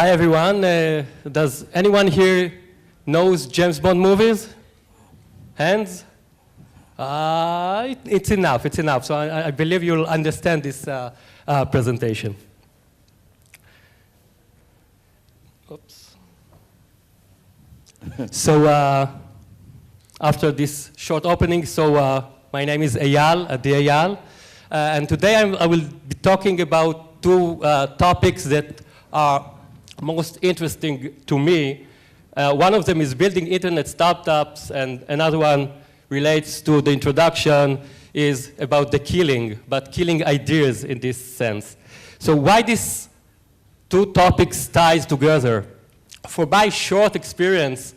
Hi everyone. Does anyone here knows James Bond movies? Hands? It's enough, it's enough. So I believe you'll understand this presentation. Oops. So after this short opening, my name is Eyal, Eyal, and today I will be talking about two topics that are most interesting to me. One of them is building internet startups, and another one relates to the introduction is about the killing, but killing ideas in this sense. So why these two topics ties together? For my short experience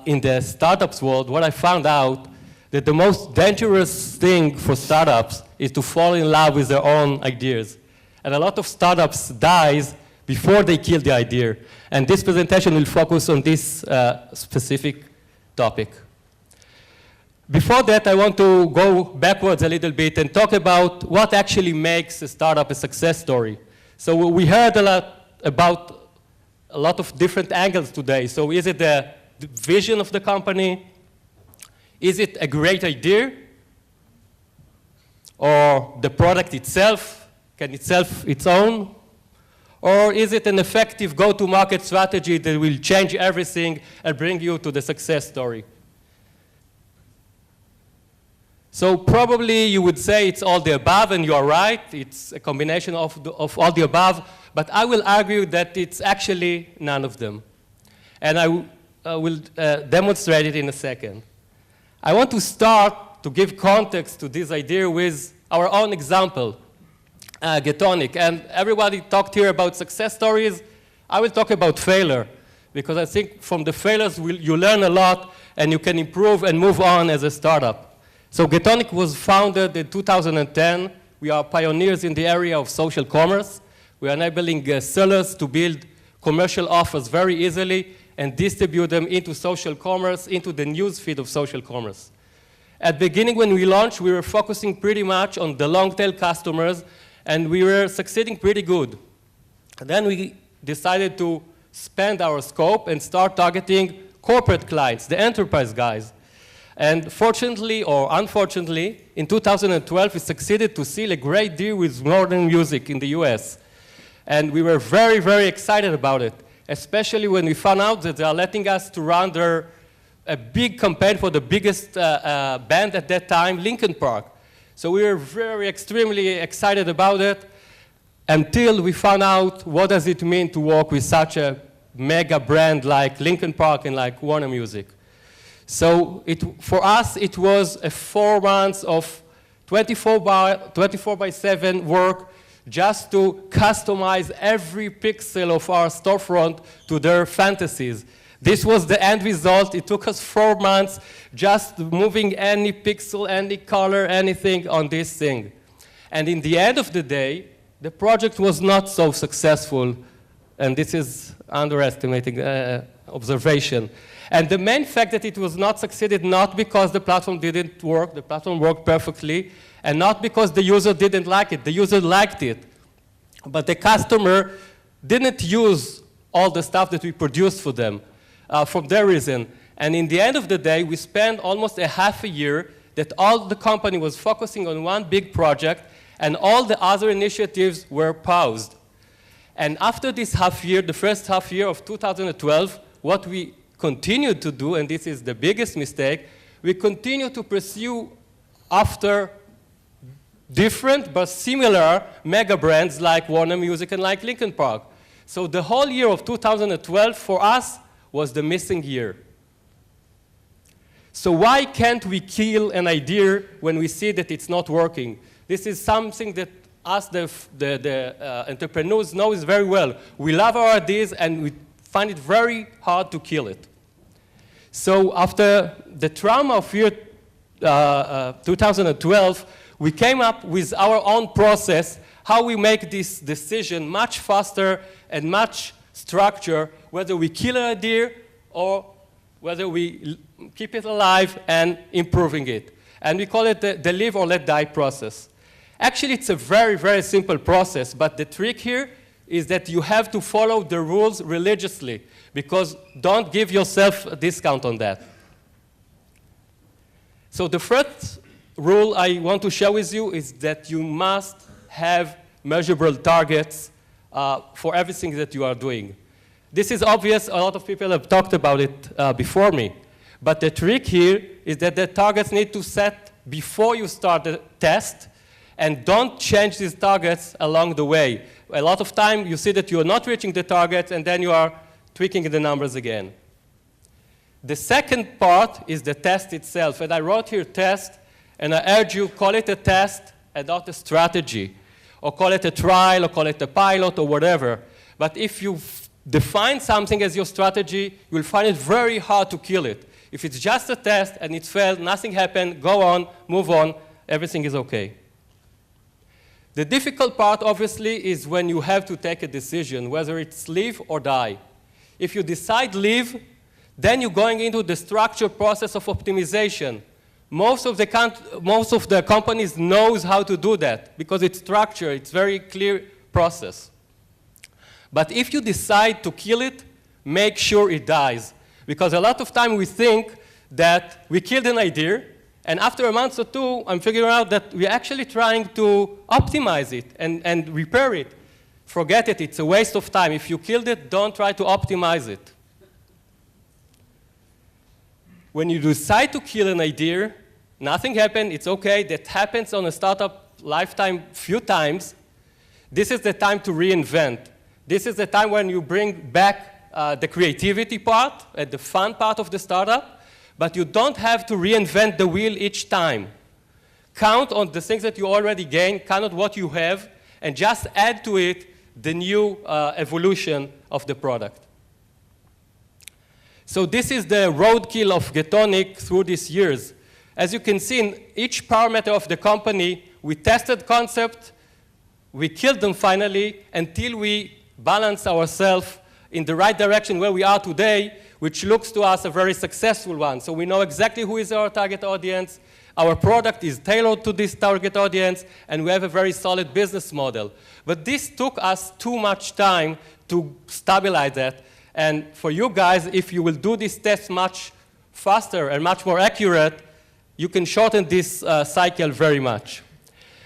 in the startups world, what I found out that the most dangerous thing for startups is to fall in love with their own ideas. And a lot of startups dies before they kill the idea. And this presentation will focus on this specific topic. Before that, I want to go backwards a little bit and talk about what actually makes a startup a success story. So we heard about a lot of different angles today. So is it the vision of the company? Is it a great idea? Or the product itself? Can itself its own? Or is it an effective go-to-market strategy that will change everything and bring you to the success story? So probably you would say it's all the above, and you are right. It's a combination of all the above. But I will argue that it's actually none of them. And I will demonstrate it in a second. I want to start to give context to this idea with our own example. GETONIC, and everybody talked here about success stories. I will talk about failure, because I think from the failures you learn a lot and you can improve and move on as a startup. So GETONIC was founded in 2010. We are pioneers in the area of social commerce. We are enabling sellers to build commercial offers very easily and distribute them into social commerce, into the news feed of social commerce. At the beginning when we launched, we were focusing pretty much on the long tail customers, and we were succeeding pretty good. And then we decided to expand our scope and start targeting corporate clients, the enterprise guys. And fortunately or unfortunately, in 2012, we succeeded to seal a great deal with Modern Music in the US. And we were very, very excited about it, especially when we found out that they are letting us to run a big campaign for the biggest band at that time, Linkin Park. So we were extremely excited about it until we found out what does it mean to work with such a mega brand like Linkin Park and like Warner Music. So for us, it was a 4 months of 24/7 work just to customize every pixel of our storefront to their fantasies. This was the end result. It took us 4 months just moving any pixel, any color, anything on this thing. And in the end of the day, the project was not so successful. And this is underestimating observation. And the main fact that it was not succeeded, not because the platform didn't work, the platform worked perfectly, and not because the user didn't like it. The user liked it. But the customer didn't use all the stuff that we produced for them. For their reason. And in the end of the day, we spent almost a half a year that all the company was focusing on one big project, and all the other initiatives were paused. And after this half year, the first half year of 2012, what we continued to do, and this is the biggest mistake, we continued to pursue after different but similar mega brands like Warner Music and like Linkin Park. So the whole year of 2012 for us was the missing year. So why can't we kill an idea when we see that it's not working? This is something that us, the entrepreneurs, know is very well. We love our ideas and we find it very hard to kill it. So after the trauma of year 2012, we came up with our own process, how we make this decision much faster and much structure, whether we kill an idea or whether we keep it alive and improving it. And we call it the live or let die process. Actually, it's a very, very simple process, but the trick here is that you have to follow the rules religiously, because don't give yourself a discount on that. So the first rule I want to share with you is that you must have measurable targets for everything that you are doing. This is obvious. A lot of people have talked about it before me. But the trick here is that the targets need to set before you start the test, and don't change these targets along the way. A lot of time you see that you are not reaching the target, and then you are tweaking the numbers again. The second part is the test itself. And I wrote here test, and I urge you, call it a test and not a strategy. Or call it a trial, or call it a pilot, or whatever. But if you define something as your strategy, you'll find it very hard to kill it. If it's just a test and it failed, nothing happened, go on, move on, everything is okay. The difficult part, obviously, is when you have to take a decision, whether it's live or die. If you decide live, then you're going into the structured process of optimization. Most of the companies knows how to do that because it's structured, it's very clear process. But if you decide to kill it, make sure it dies. Because a lot of time we think that we killed an idea, and after a month or two, I'm figuring out that we're actually trying to optimize it and repair it. Forget it, it's a waste of time. If you killed it, don't try to optimize it. When you decide to kill an idea, nothing happened, it's okay. That happens on a startup lifetime few times. This is the time to reinvent. This is the time when you bring back the creativity part and the fun part of the startup, but you don't have to reinvent the wheel each time. Count on the things that you already gained, count on what you have, and just add to it the new evolution of the product. So this is the roadkill of GETONIC through these years. As you can see, in each parameter of the company, we tested concept, we killed them finally, until we balance ourselves in the right direction where we are today, which looks to us a very successful one. So we know exactly who is our target audience, our product is tailored to this target audience, and we have a very solid business model. But this took us too much time to stabilize that. And for you guys, if you will do this test much faster and much more accurate, you can shorten this cycle very much.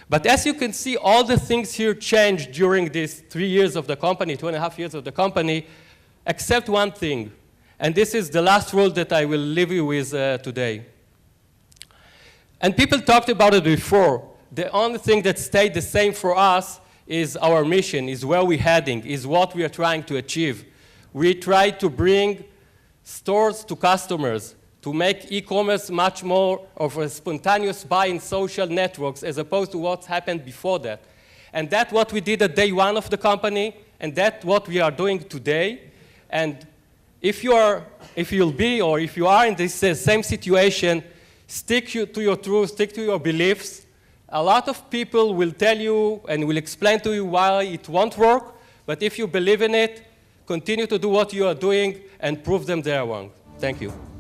But as you can see, all the things here changed during these 3 years of the company, 2.5 years of the company, except one thing. And this is the last rule that I will leave you with today. And people talked about it before. The only thing that stayed the same for us is our mission, is where we're heading, is what we are trying to achieve. We try to bring stores to customers, to make e-commerce much more of a spontaneous buy in social networks as opposed to what's happened before that. And that's what we did at day one of the company, and that's what we are doing today. And if you'll be, or if you are in this same situation, stick to your truth, stick to your beliefs. A lot of people will tell you and will explain to you why it won't work, but if you believe in it, continue to do what you are doing and prove them they are wrong. Thank you.